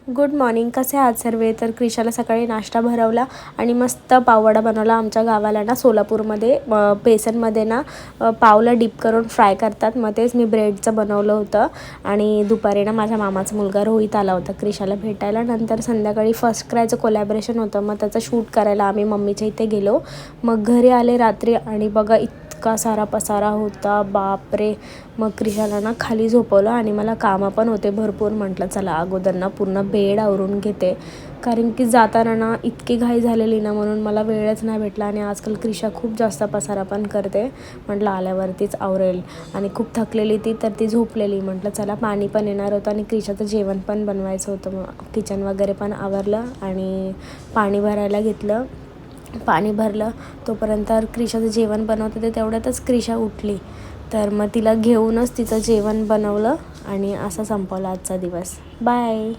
Good morning. कसे आहात सर्व? तर क्रिशाला सकाळी नाश्ता भरवला आणि मस्त पाववडा बनवला. आमच्या गावाला ना सोलापूरमध्ये बेसनमध्ये ना पावला डीप करून फ्राय करतात. मग तेच मी ब्रेडचं बनवलं होतं. आणि दुपारी ना माझ्या मामाचा मुलगा रोहित आला होता क्रिशाला भेटायला. नंतर संध्याकाळी फर्स्ट क्रायचं कोलॅबरेशन होतं, मग त्याचं शूट करायला आम्ही मम्मीच्या इथे गेलो. मग घरी आले रात्री आणि बघा इतका सारा पसारा होता, बापरे. मग क्रिशाला ना खाली झोपवलं आणि मला कामं पण होते भरपूर. म्हटलं चला अगोदर ना पूर्ण बेड आवरून घेते, कारण की जाताना ना इतकी घाई झालेली ना, म्हणून मला वेळच नाही भेटला. आणि आजकाल क्रिशा खूप जास्त पसारा पण करते. म्हटलं आल्यावरतीच आवरेल. आणि खूप थकलेली ती, तर ती झोपलेली. म्हटलं चला पाणी पण येणार होतं आणि क्रिशाचं जेवण पण बनवायचं होतं. मग किचन वगैरे पण आवरलं आणि पाणी भरायला घेतलं. पाणी भरलं तोपर्यंत क्रिशाचं जेवण बनवते ते तेवढ्यातच क्रिशा उठली. तर मग तिला घेऊनच तिचं जेवण बनवलं आणि असं संपवलं आजचा दिवस. बाय.